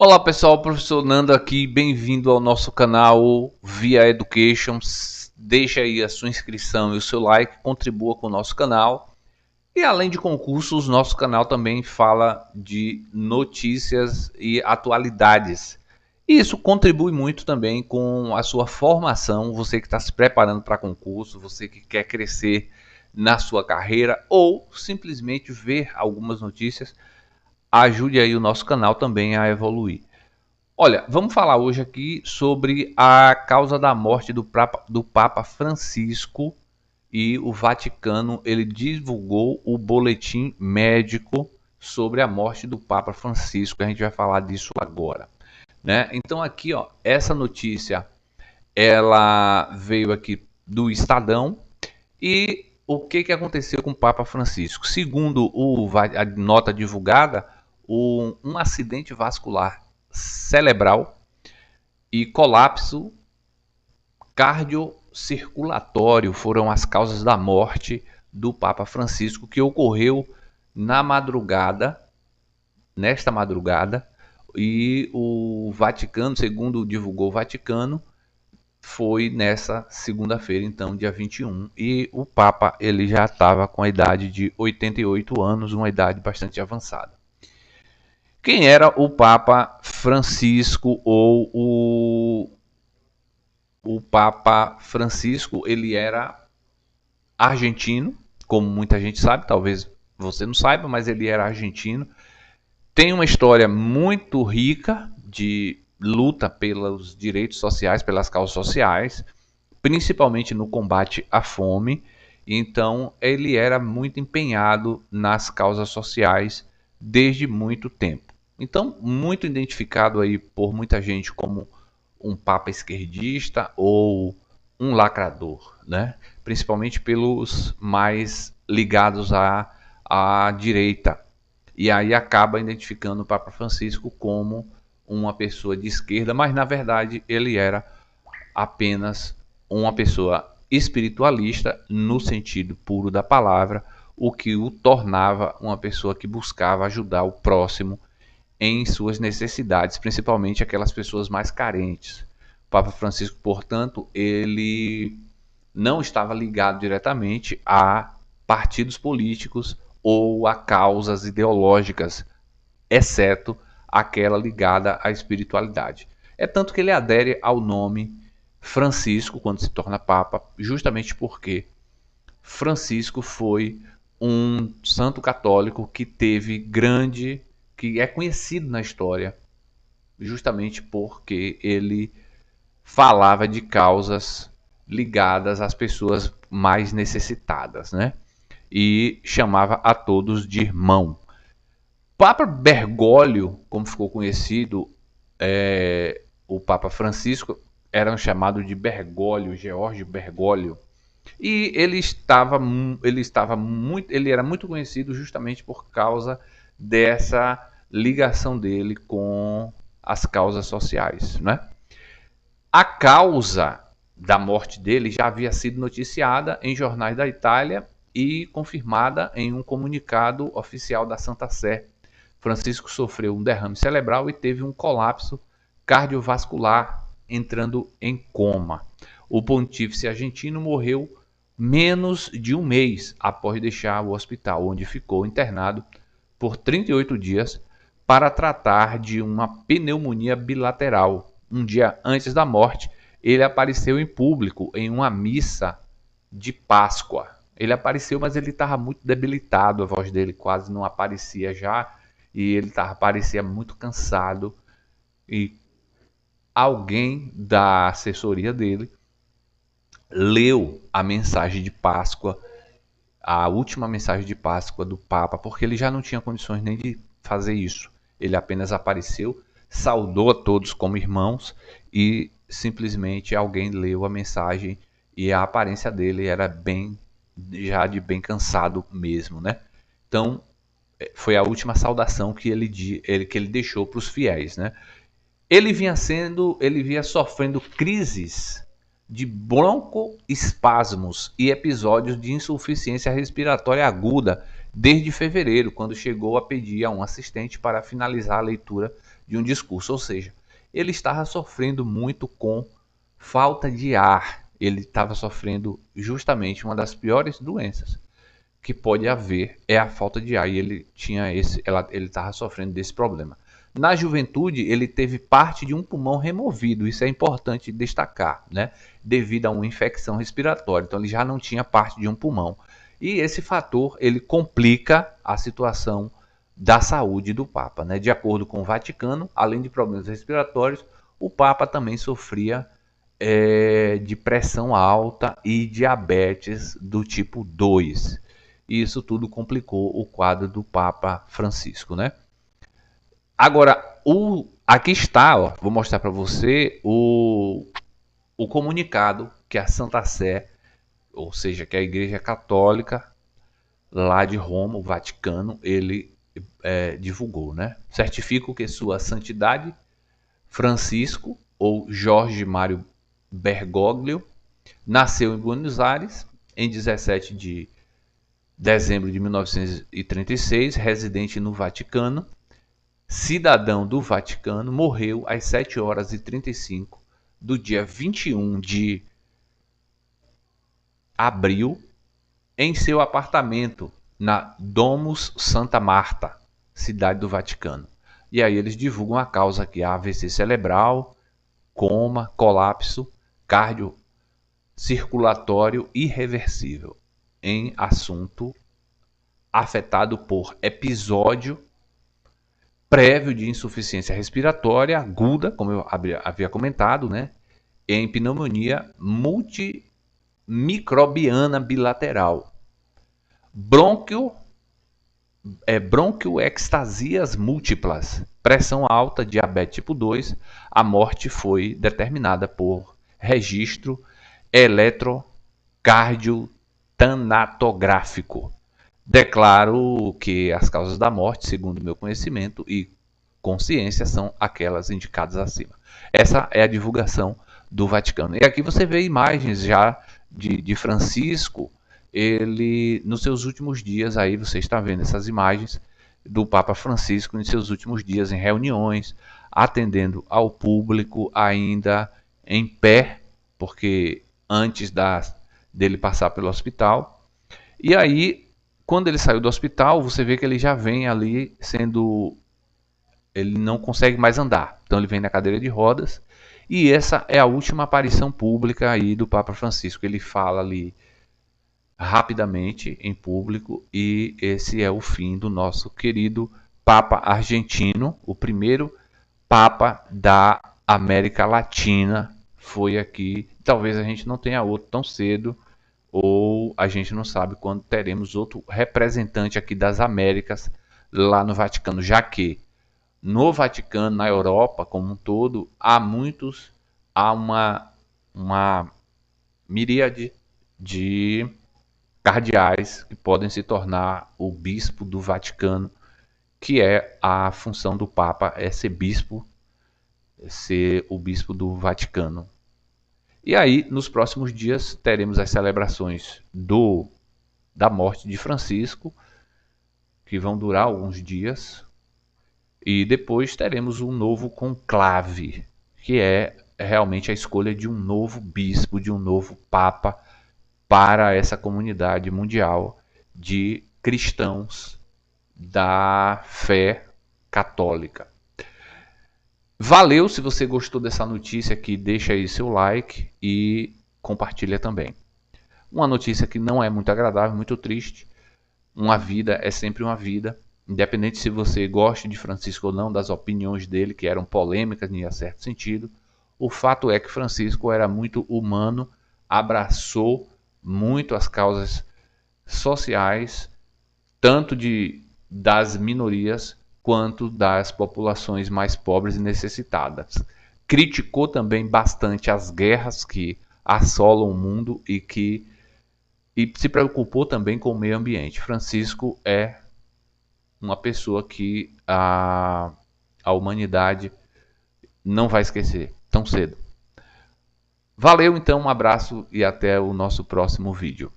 Olá pessoal, professor Nando aqui, bem-vindo ao nosso canal Via Education. Deixa aí a sua inscrição e o seu like, contribua com o nosso canal. E além de concursos, nosso canal também fala de notícias e atualidades. E isso contribui muito também com a sua formação, você que está se preparando para concurso, você que quer crescer na sua carreira ou simplesmente ver algumas notícias. Ajude aí o nosso canal também a evoluir. Olha, vamos falar hoje aqui sobre a causa da morte do Papa Francisco, e o Vaticano ele divulgou o boletim médico sobre a morte do Papa Francisco. A gente vai falar disso agora, né? Então aqui, ó, essa notícia ela veio aqui do Estadão. E o que aconteceu com o Papa Francisco? Segundo a nota divulgada, um acidente vascular cerebral e colapso cardiocirculatório foram as causas da morte do Papa Francisco, que ocorreu nesta madrugada, e o Vaticano, segundo divulgou o Vaticano, foi nessa segunda-feira, então, dia 21, e o Papa ele já estava com a idade de 88 anos, uma idade bastante avançada. Quem era o Papa Francisco ou o Papa Francisco? Ele era argentino, como muita gente sabe, talvez você não saiba, mas ele era argentino. Tem uma história muito rica de luta pelos direitos sociais, pelas causas sociais, principalmente no combate à fome. Então, ele era muito empenhado nas causas sociais desde muito tempo. Então, muito identificado aí por muita gente como um papa esquerdista ou um lacrador, né? Principalmente pelos mais ligados à direita. E aí acaba identificando o Papa Francisco como uma pessoa de esquerda, mas na verdade ele era apenas uma pessoa espiritualista no sentido puro da palavra, o que o tornava uma pessoa que buscava ajudar o próximo em suas necessidades, principalmente aquelas pessoas mais carentes. O Papa Francisco, portanto, ele não estava ligado diretamente a partidos políticos ou a causas ideológicas, exceto aquela ligada à espiritualidade. É tanto que ele adere ao nome Francisco quando se torna Papa, justamente porque Francisco foi um santo católico que é conhecido na história, justamente porque ele falava de causas ligadas às pessoas mais necessitadas, né? E chamava a todos de irmão. Papa Bergoglio, como ficou conhecido, o Papa Francisco era chamado de Bergoglio, George Bergoglio, e ele era muito conhecido justamente por causa dessa ligação dele com as causas sociais, né? A causa da morte dele já havia sido noticiada em jornais da Itália e confirmada em um comunicado oficial da Santa Sé. Francisco sofreu um derrame cerebral e teve um colapso cardiovascular, entrando em coma. O pontífice argentino morreu menos de um mês após deixar o hospital, onde ficou internado por 38 dias para tratar de uma pneumonia bilateral. Um dia antes da morte, ele apareceu em público em uma missa de Páscoa. Ele apareceu, mas ele estava muito debilitado, a voz dele quase não aparecia já, e ele parecia muito cansado. E alguém da assessoria dele leu a mensagem de Páscoa, a última mensagem de Páscoa do Papa, porque ele já não tinha condições nem de fazer isso. Ele apenas apareceu, saudou a todos como irmãos e simplesmente alguém leu a mensagem, e a aparência dele era já de bem cansado mesmo, né? Então foi a última saudação que ele deixou para os fiéis, né? Ele vinha sofrendo crises de broncoespasmos e episódios de insuficiência respiratória aguda desde fevereiro, quando chegou a pedir a um assistente para finalizar a leitura de um discurso. Ou seja, ele estava sofrendo muito com falta de ar. Ele estava sofrendo justamente uma das piores doenças que pode haver, é a falta de ar. E ele estava sofrendo desse problema. Na juventude, ele teve parte de um pulmão removido. Isso é importante destacar, né? Devido a uma infecção respiratória. Então, ele já não tinha parte de um pulmão. E esse fator, ele complica a situação da saúde do Papa, né? De acordo com o Vaticano, além de problemas respiratórios, o Papa também sofria de pressão alta e diabetes do tipo 2. E isso tudo complicou o quadro do Papa Francisco, né? Agora, aqui está, ó, vou mostrar para você o comunicado que a Santa Sé, ou seja, que a Igreja Católica lá de Roma, o Vaticano, ele divulgou, né? Certifico que Sua Santidade Francisco, ou Jorge Mário Bergoglio, nasceu em Buenos Aires em 17 de dezembro de 1936, residente no Vaticano, cidadão do Vaticano, morreu às 7 horas e 35 do dia 21 de abril em seu apartamento na Domus Santa Marta, cidade do Vaticano. E aí eles divulgam a causa aqui: AVC cerebral, coma, colapso cardiocirculatório irreversível, em assunto afetado por episódio prévio de insuficiência respiratória aguda, como eu havia comentado, né? Em pneumonia multimicrobiana bilateral, bronquioextasias múltiplas, pressão alta, diabetes tipo 2. A morte foi determinada por registro eletrocardio-tanatográfico. Declaro que as causas da morte, segundo meu conhecimento e consciência, são aquelas indicadas acima. Essa é a divulgação do Vaticano. E aqui você vê imagens já de Francisco, ele nos seus últimos dias, aí você está vendo essas imagens do Papa Francisco em seus últimos dias em reuniões, atendendo ao público ainda em pé, porque antes dele passar pelo hospital. E aí, quando ele saiu do hospital, você vê que ele já vem ali sendo... Ele não consegue mais andar, então ele vem na cadeira de rodas. E essa é a última aparição pública aí do Papa Francisco. Ele fala ali rapidamente em público, e esse é o fim do nosso querido Papa argentino, o primeiro Papa da América Latina. Foi aqui. Talvez a gente não tenha outro tão cedo, ou a gente não sabe quando teremos outro representante aqui das Américas lá no Vaticano, já que no Vaticano, na Europa como um todo, há uma miríade de cardeais que podem se tornar o bispo do Vaticano, que é a função do Papa, é ser bispo, ser o bispo do Vaticano. E aí, nos próximos dias, teremos as celebrações da morte de Francisco, que vão durar alguns dias, e depois teremos um novo conclave, que é realmente a escolha de um novo bispo, de um novo Papa, para essa comunidade mundial de cristãos da fé católica. Valeu, se você gostou dessa notícia aqui, deixa aí seu like e compartilha também. Uma notícia que não é muito agradável, muito triste. Uma vida é sempre uma vida, independente se você gosta de Francisco ou não, das opiniões dele, que eram polêmicas em certo sentido. O fato é que Francisco era muito humano, abraçou muito as causas sociais, tanto das minorias quanto das populações mais pobres e necessitadas. Criticou também bastante as guerras que assolam o mundo e se preocupou também com o meio ambiente. Francisco é uma pessoa que a humanidade não vai esquecer tão cedo. Valeu, então, um abraço e até o nosso próximo vídeo.